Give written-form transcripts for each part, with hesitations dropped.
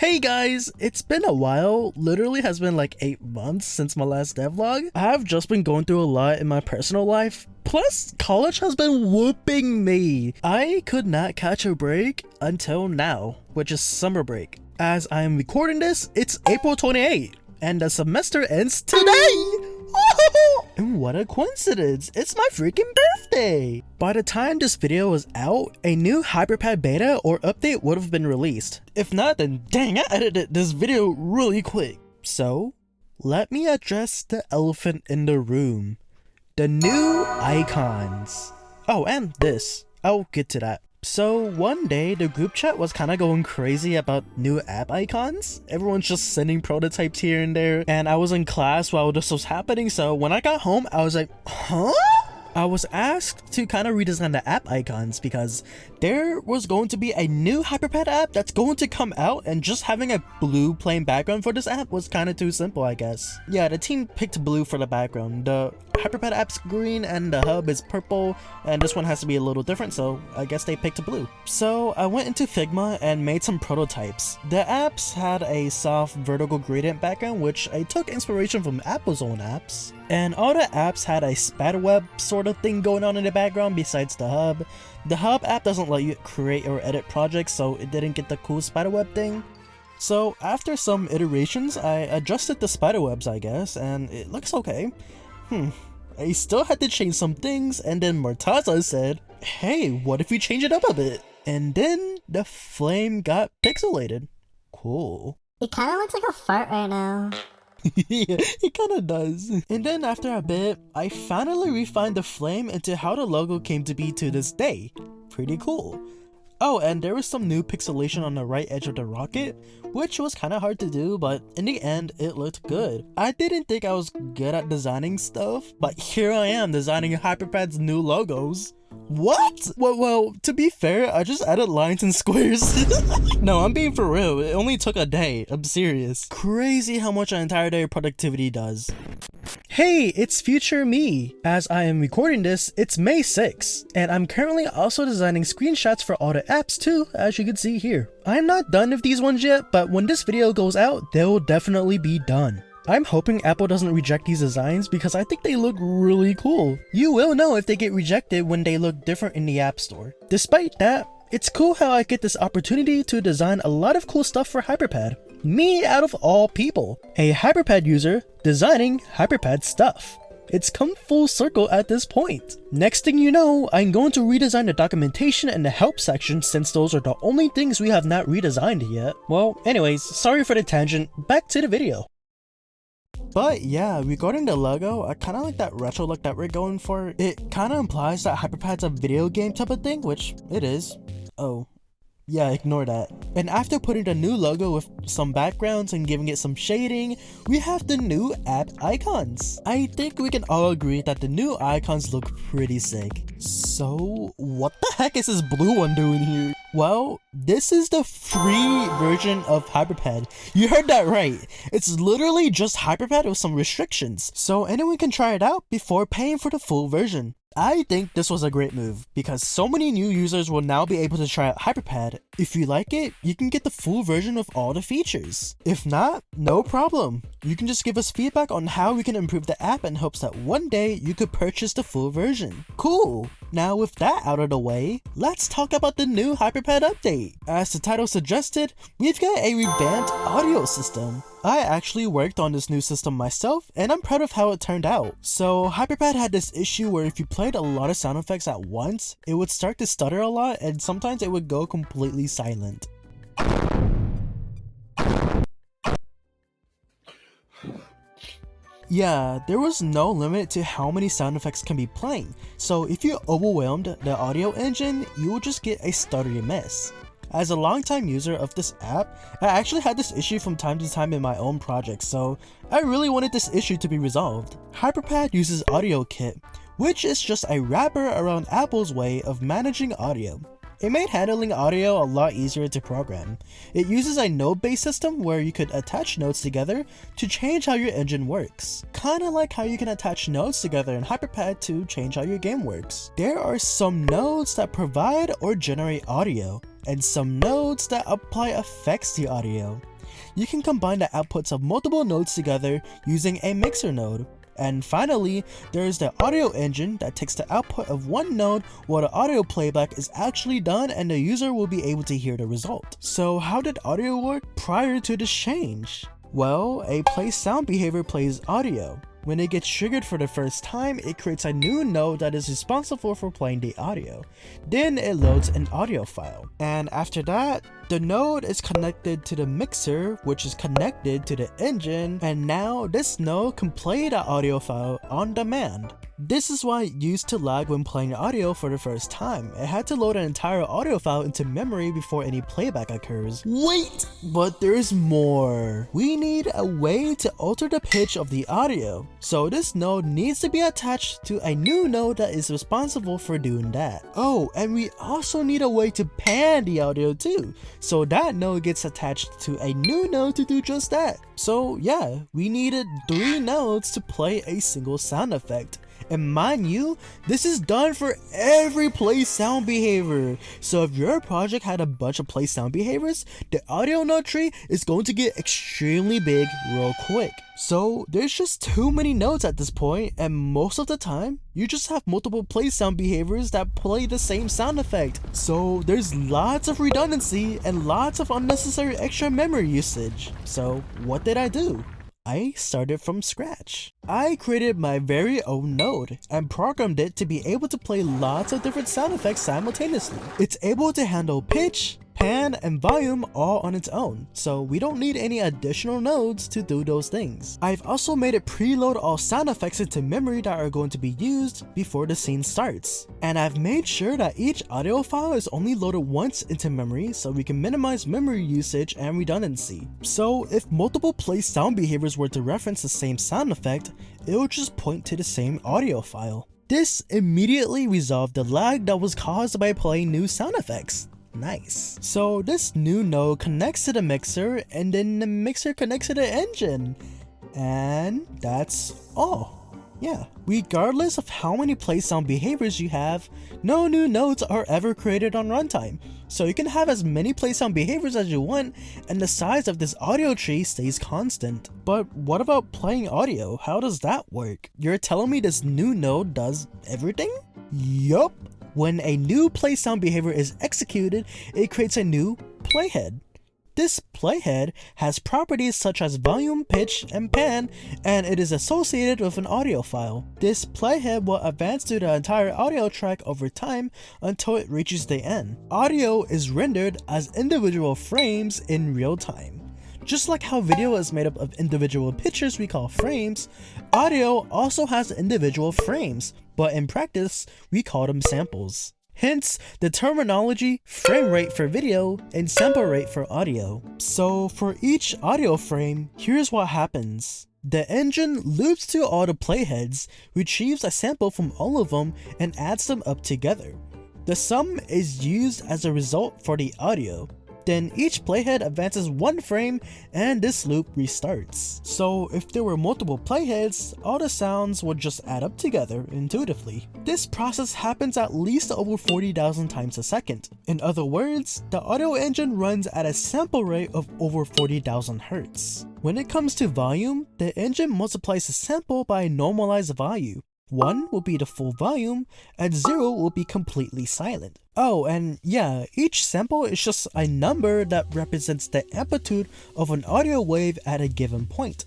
Hey guys, it's been a while, literally has been like 8 months since my last devlog. I've just been going through a lot in my personal life, plus college has been whooping me. I could not catch a break until now, which is summer break. As I am recording this, it's April 28th, and the semester ends today! And what a coincidence, it's my freaking birthday! By the time this video was out, a new hyperPad beta or update would have been released. If not, then dang, I edited this video really quick. So, let me address the elephant in the room. The new icons. Oh, and this. I'll get to that. So one day the group chat was kind of going crazy about new app icons. Everyone's just sending prototypes here and there, and I was in class while this was happening, so when I got home I was like, huh? I was asked to kind of redesign the app icons because there was going to be a new hyperPad app that's going to come out, and just having a blue plain background for this app was kind of too simple, I guess. Yeah, the team picked blue for the background. The hyperPad app's green and the hub is purple, and this one has to be a little different, so I guess they picked blue. So I went into Figma and made some prototypes. The apps had a soft vertical gradient background, which I took inspiration from Apple's own apps. And all the apps had a spiderweb sort of thing going on in the background besides the hub. The hub app doesn't let you create or edit projects, so it didn't get the cool spiderweb thing. So after some iterations, I adjusted the spiderwebs, I guess, and it looks okay. I still had to change some things, and then Murtaza said, hey, what if we change it up a bit? And then the flame got pixelated. Cool. It kinda looks like a fart right now. Yeah, it kinda does. And then after a bit, I finally refined the flame into how the logo came to be to this day. Pretty cool. Oh, and there was some new pixelation on the right edge of the rocket, which was kinda hard to do, but in the end, it looked good. I didn't think I was good at designing stuff, but here I am designing hyperPad's new logos. What? Well, to be fair, I just added lines and squares. No, I'm being for real, it only took a day, I'm serious. Crazy how much an entire day of productivity does. Hey, it's future me. As I am recording this, it's May 6th, and I'm currently also designing screenshots for all the apps too, as you can see here. I'm not done with these ones yet, but when this video goes out, they'll definitely be done. I'm hoping Apple doesn't reject these designs because I think they look really cool. You will know if they get rejected when they look different in the App Store. Despite that, it's cool how I get this opportunity to design a lot of cool stuff for hyperPad. Me out of all people, a hyperPad user designing hyperPad stuff. It's come full circle at this point. Next thing you know, I'm going to redesign the documentation and the help section since those are the only things we have not redesigned yet. Well, anyways, sorry for the tangent, back to the video. But yeah, regarding the logo, I kinda like that retro look that we're going for. It kinda implies that hyperPad's a video game type of thing, which it is. Oh. Yeah, ignore that. And after putting the new logo with some backgrounds and giving it some shading, we have the new app icons. I think we can all agree that the new icons look pretty sick. So, what the heck is this blue one doing here? Well, this is the free version of hyperPad. You heard that right. It's literally just hyperPad with some restrictions. So anyone can try it out before paying for the full version. I think this was a great move because so many new users will now be able to try out hyperPad. If you like it, you can get the full version with all the features. If not, no problem. You can just give us feedback on how we can improve the app in hopes that one day you could purchase the full version. Cool! Now with that out of the way, let's talk about the new hyperPad update. As the title suggested, we've got a revamped audio system. I actually worked on this new system myself, and I'm proud of how it turned out. So hyperPad had this issue where if you played a lot of sound effects at once, it would start to stutter a lot, and sometimes it would go completely silent. Yeah, there was no limit to how many sound effects can be playing, so if you overwhelmed the audio engine, you would just get a stuttery mess. As a longtime user of this app, I actually had this issue from time to time in my own projects, so I really wanted this issue to be resolved. hyperPad uses Audio Kit, which is just a wrapper around Apple's way of managing audio. It made handling audio a lot easier to program. It uses a node-based system where you could attach nodes together to change how your engine works. Kinda like how you can attach nodes together in hyperPad to change how your game works. There are some nodes that provide or generate audio, and some nodes that apply effects to audio. You can combine the outputs of multiple nodes together using a mixer node. And finally, there is the audio engine that takes the output of one node while the audio playback is actually done and the user will be able to hear the result. So how did audio work prior to this change? Well, a play sound behavior plays audio. When it gets triggered for the first time, it creates a new node that is responsible for playing the audio. Then it loads an audio file. And after that, the node is connected to the mixer, which is connected to the engine, and now this node can play the audio file on demand. This is why it used to lag when playing audio for the first time. It had to load an entire audio file into memory before any playback occurs. Wait! But there's more. We need a way to alter the pitch of the audio. So this node needs to be attached to a new node that is responsible for doing that. Oh, and we also need a way to pan the audio too. So that node gets attached to a new node to do just that. So yeah, we needed 3 nodes to play a single sound effect. And mind you, this is done for every play sound behavior. So if your project had a bunch of play sound behaviors, the audio node tree is going to get extremely big real quick. So there's just too many nodes at this point, and most of the time, you just have multiple play sound behaviors that play the same sound effect. So there's lots of redundancy and lots of unnecessary extra memory usage. So what did I do? I started from scratch. I created my very own node and programmed it to be able to play lots of different sound effects simultaneously. It's able to handle pitch, pan, and volume all on its own, so we don't need any additional nodes to do those things. I've also made it preload all sound effects into memory that are going to be used before the scene starts. And I've made sure that each audio file is only loaded once into memory so we can minimize memory usage and redundancy. So if multiple play sound behaviors were to reference the same sound effect, it would just point to the same audio file. This immediately resolved the lag that was caused by playing new sound effects. Nice. So this new node connects to the mixer, and then the mixer connects to the engine. And that's all. Yeah, regardless of how many play sound behaviors you have, no new nodes are ever created on runtime. So you can have as many play sound behaviors as you want, and the size of this audio tree stays constant. But what about playing audio? How does that work? You're telling me this new node does everything? Yup. When a new play sound behavior is executed, it creates a new playhead. This playhead has properties such as volume, pitch, and pan, and it is associated with an audio file. This playhead will advance through the entire audio track over time until it reaches the end. Audio is rendered as individual frames in real time. Just like how video is made up of individual pictures we call frames, audio also has individual frames, but in practice, we call them samples. Hence, the terminology frame rate for video and sample rate for audio. So for each audio frame, here's what happens. The engine loops through all the playheads, retrieves a sample from all of them, and adds them up together. The sum is used as a result for the audio. Then each playhead advances one frame and this loop restarts. So if there were multiple playheads, all the sounds would just add up together intuitively. This process happens at least over 40,000 times a second. In other words, the audio engine runs at a sample rate of over 40,000 Hz. When it comes to volume, the engine multiplies the sample by a normalized value. 1 will be the full volume, and 0 will be completely silent. Oh, and yeah, each sample is just a number that represents the amplitude of an audio wave at a given point.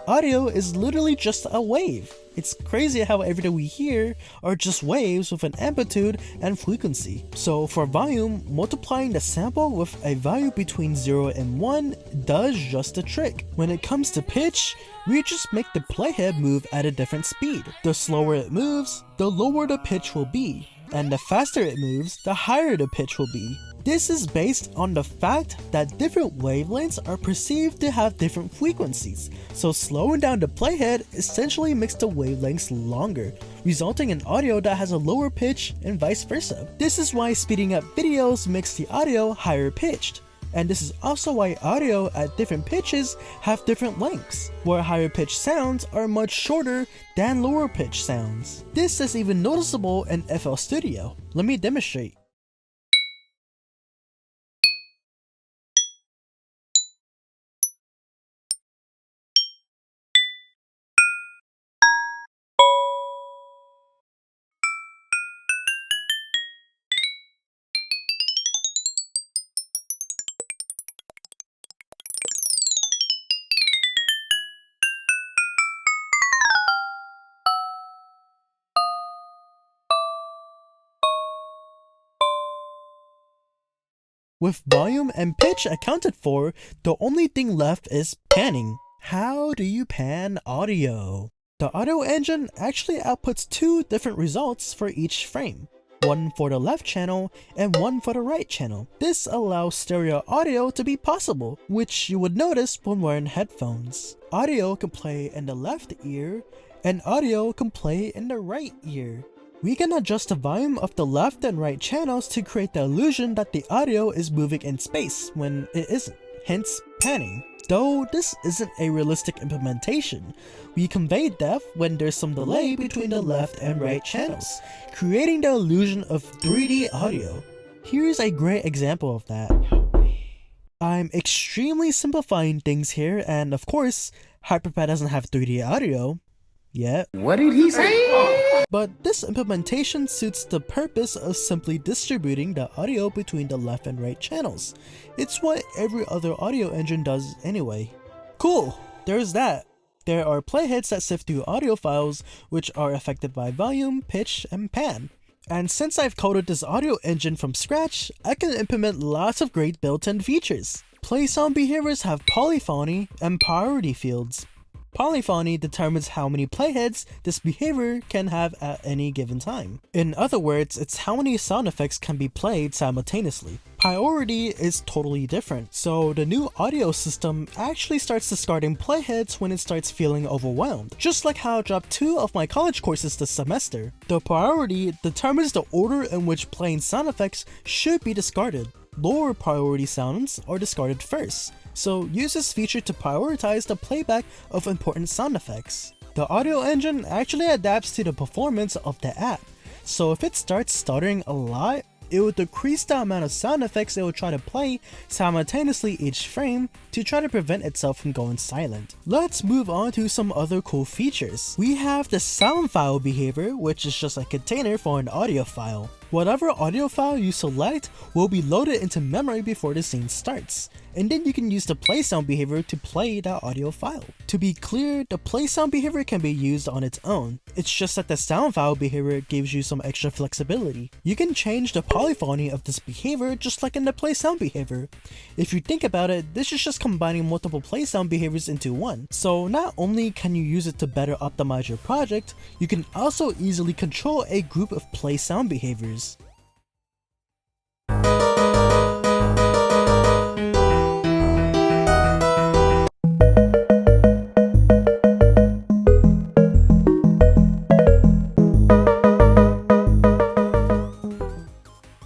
Audio is literally just a wave. It's crazy how everything we hear are just waves with an amplitude and frequency. So for volume, multiplying the sample with a value between 0 and 1 does just the trick. When it comes to pitch, we just make the playhead move at a different speed. The slower it moves, the lower the pitch will be. And the faster it moves, the higher the pitch will be. This is based on the fact that different wavelengths are perceived to have different frequencies, so slowing down the playhead essentially makes the wavelengths longer, resulting in audio that has a lower pitch and vice versa. This is why speeding up videos makes the audio higher pitched. And this is also why audio at different pitches have different lengths, where higher pitched sounds are much shorter than lower pitched sounds. This is even noticeable in FL Studio. Let me demonstrate. With volume and pitch accounted for, the only thing left is panning. How do you pan audio? The audio engine actually outputs two different results for each frame. One for the left channel and one for the right channel. This allows stereo audio to be possible, which you would notice when wearing headphones. Audio can play in the left ear and audio can play in the right ear. We can adjust the volume of the left and right channels to create the illusion that the audio is moving in space when it isn't, hence panning. Though this isn't a realistic implementation, we convey depth when there's some delay between the left and right channels, creating the illusion of 3D audio. Here's a great example of that. I'm extremely simplifying things here, and of course, hyperPad doesn't have 3D audio yet. What did he say? But this implementation suits the purpose of simply distributing the audio between the left and right channels. It's what every other audio engine does anyway. Cool, there's that. There are playheads that sift through audio files which are affected by volume, pitch, and pan. And since I've coded this audio engine from scratch, I can implement lots of great built-in features. Play sound behaviors have polyphony and priority fields. Polyphony determines how many playheads this behavior can have at any given time. In other words, it's how many sound effects can be played simultaneously. Priority is totally different, so the new audio system actually starts discarding playheads when it starts feeling overwhelmed, just like how I dropped 2 of my college courses this semester. The priority determines the order in which playing sound effects should be discarded. Lower priority sounds are discarded first, so use this feature to prioritize the playback of important sound effects. The audio engine actually adapts to the performance of the app, so if it starts stuttering a lot, it will decrease the amount of sound effects it will try to play simultaneously each frame to try to prevent itself from going silent. Let's move on to some other cool features. We have the sound file behavior, which is just a container for an audio file. Whatever audio file you select will be loaded into memory before the scene starts, and then you can use the play sound behavior to play that audio file. To be clear, the play sound behavior can be used on its own. It's just that the sound file behavior gives you some extra flexibility. You can change the polyphony of this behavior just like in the play sound behavior. If you think about it, this is just combining multiple play sound behaviors into one. So not only can you use it to better optimize your project, you can also easily control a group of play sound behaviors.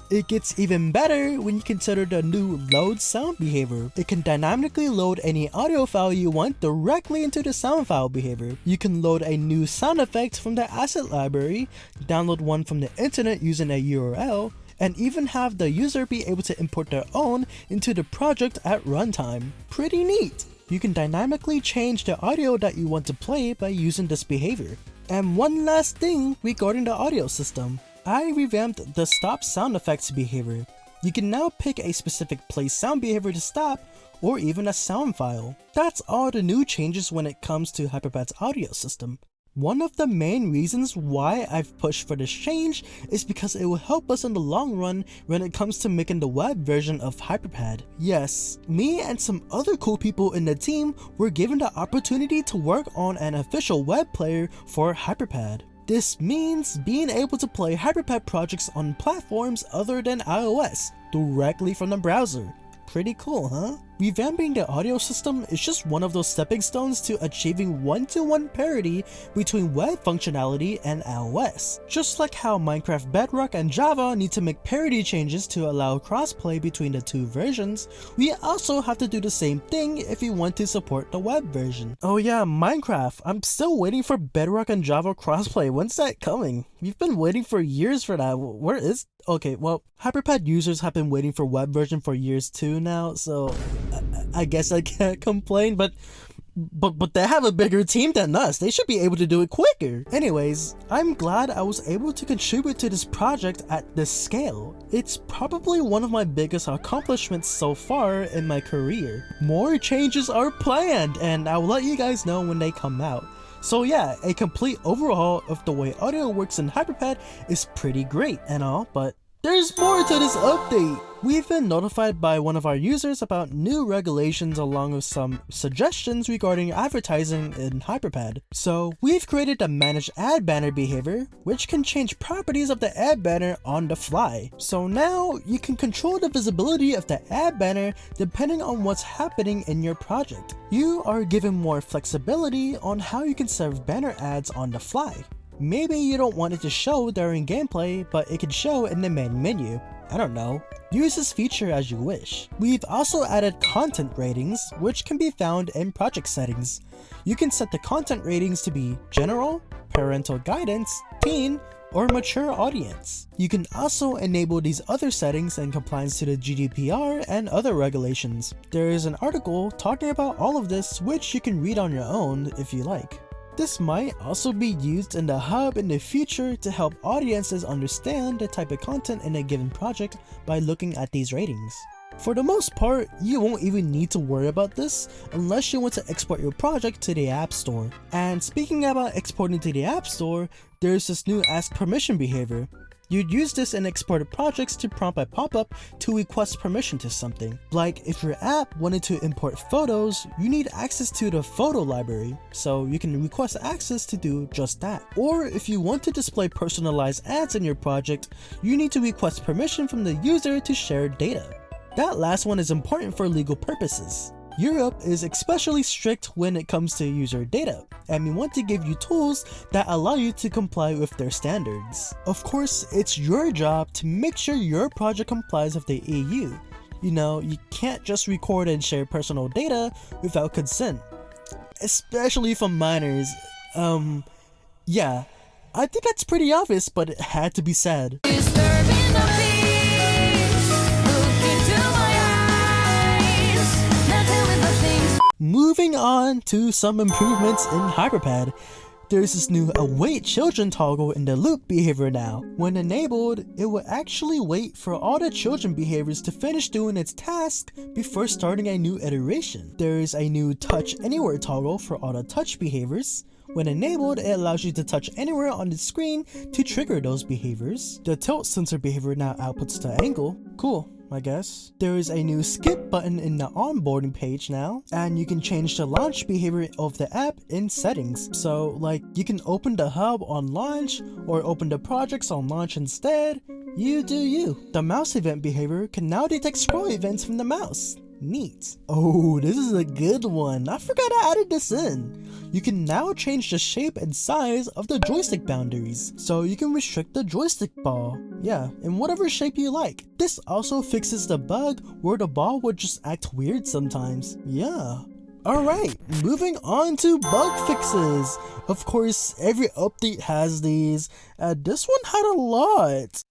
It gets even better when you consider the new load sound behavior. It can dynamically load any audio file you want directly into the sound file behavior. You can load a new sound effect from the asset library, download one from the internet using a URL, and even have the user be able to import their own into the project at runtime. Pretty neat! You can dynamically change the audio that you want to play by using this behavior. And one last thing regarding the audio system. I revamped the stop sound effects behavior. You can now pick a specific play sound behavior to stop, or even a sound file. That's all the new changes when it comes to hyperPad's audio system. One of the main reasons why I've pushed for this change is because it will help us in the long run when it comes to making the web version of hyperPad. Yes, me and some other cool people in the team were given the opportunity to work on an official web player for hyperPad. This means being able to play hyperPad projects on platforms other than iOS directly from the browser. Pretty cool, huh? Revamping the audio system is just one of those stepping stones to achieving one-to-one parity between web functionality and iOS. Just like how Minecraft Bedrock and Java need to make parity changes to allow crossplay between the two versions, we also have to do the same thing if we want to support the web version. Oh yeah, Minecraft. I'm still waiting for Bedrock and Java crossplay. When's that coming? We've been waiting for years for that. Where is... Okay, well, hyperPad users have been waiting for web version for years too now, so I guess I can't complain, but they have a bigger team than us. They should be able to do it quicker. Anyways, I'm glad I was able to contribute to this project at this scale. It's probably one of my biggest accomplishments so far in my career. More changes are planned, and I will let you guys know when they come out. So yeah, a complete overhaul of the way audio works in hyperPad is pretty great and all, but There's more to this update! We've been notified by one of our users about new regulations along with some suggestions regarding advertising in hyperPad. So we've created a manage ad banner behavior, which can change properties of the ad banner on the fly. So now you can control the visibility of the ad banner depending on what's happening in your project. You are given more flexibility on how you can serve banner ads on the fly. Maybe you don't want it to show during gameplay, but it can show in the main menu. I don't know. Use this feature as you wish. We've also added content ratings, which can be found in project settings. You can set the content ratings to be general, parental guidance, teen, or mature audience. You can also enable these other settings in compliance to the GDPR and other regulations. There is an article talking about all of this, which you can read on your own if you like. This might also be used in the hub in the future to help audiences understand the type of content in a given project by looking at these ratings. For the most part, you won't even need to worry about this unless you want to export your project to the App Store. And speaking about exporting to the App Store, there's this new ask permission behavior. You'd use this in exported projects to prompt a pop-up to request permission to something. Like if your app wanted to import photos, you need access to the photo library, so you can request access to do just that. Or if you want to display personalized ads in your project, you need to request permission from the user to share data. That last one is important for legal purposes. Europe is especially strict when it comes to user data, and we want to give you tools that allow you to comply with their standards. Of course, it's your job to make sure your project complies with the EU. You know, you can't just record and share personal data without consent, especially from minors. Yeah, I think that's pretty obvious, but it had to be said. Moving on to some improvements in hyperPad. There's this new await children toggle in the loop behavior now. When enabled, it will actually wait for all the children behaviors to finish doing its task before starting a new iteration. There is a new touch anywhere toggle for all the touch behaviors. When enabled, it allows you to touch anywhere on the screen to trigger those behaviors. The tilt sensor behavior now outputs the angle. Cool, I guess. There is a new skip button in the onboarding page now, and you can change the launch behavior of the app in settings. So like you can open the hub on launch or open the projects on launch instead. You do you. The mouse event behavior can now detect scroll events from the mouse. Neat. Oh, this is a good one. I forgot I added this in. You can now change the shape and size of the joystick boundaries, so you can restrict the joystick ball. Yeah, in whatever shape you like. This also fixes the bug where the ball would just act weird sometimes. Yeah. Alright, moving on to bug fixes. Of course, every update has these, and this one had a lot.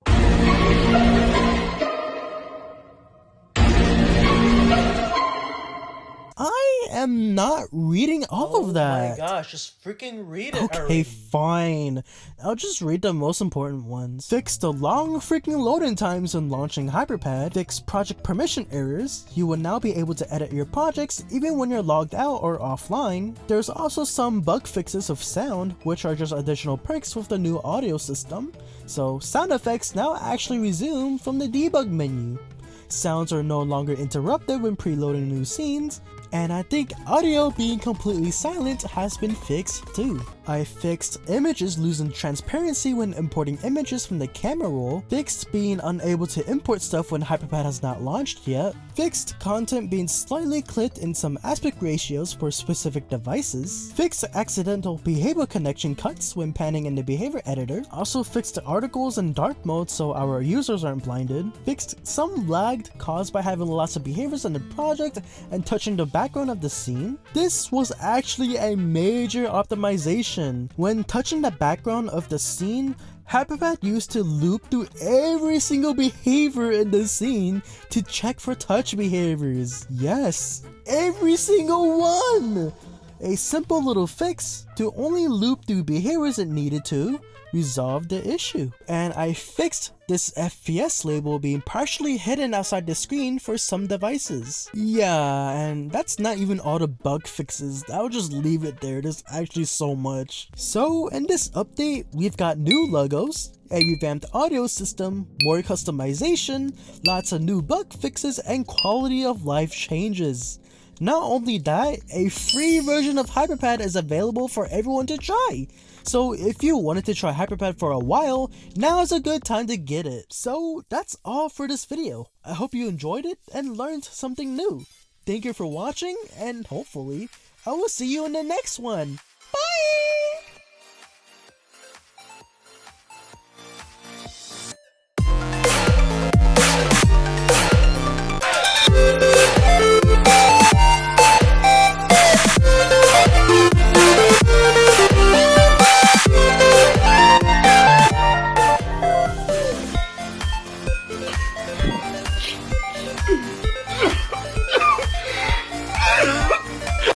I am not reading all of that. Oh my gosh, just freaking read it Okay, already. fine. I'll just read the most important ones. Fix the long freaking loading times when launching hyperPad. Fix project permission errors. You will now be able to edit your projects even when you're logged out or offline. There's also some bug fixes of sound, which are just additional perks with the new audio system. So sound effects now actually resume from the debug menu. Sounds are no longer interrupted when preloading new scenes. And I think audio being completely silent has been fixed too. I fixed images losing transparency when importing images from the camera roll. Fixed being unable to import stuff when hyperPad has not launched yet. Fixed content being slightly clipped in some aspect ratios for specific devices. Fixed accidental behavior connection cuts when panning in the behavior editor. Also fixed the articles in dark mode so our users aren't blinded. Fixed some lagged caused by having lots of behaviors in the project and touching the background of the scene. This was actually a major optimization. When touching the background of the scene, hyperPad used to loop through every single behavior in the scene to check for touch behaviors. Yes, every single one! A simple little fix to only loop through behaviors it needed to resolve the issue. And I fixed this FPS label being partially hidden outside the screen for some devices. Yeah, and that's not even all the bug fixes. I'll just leave it there. There's actually so much. So in this update, we've got new logos, a revamped audio system, more customization, lots of new bug fixes, and quality of life changes. Not only that, a free version of hyperPad is available for everyone to try. So if you wanted to try hyperPad for a while, now is a good time to get it. So that's all for this video. I hope you enjoyed it and learned something new. Thank you for watching, and hopefully I will see you in the next one. Bye!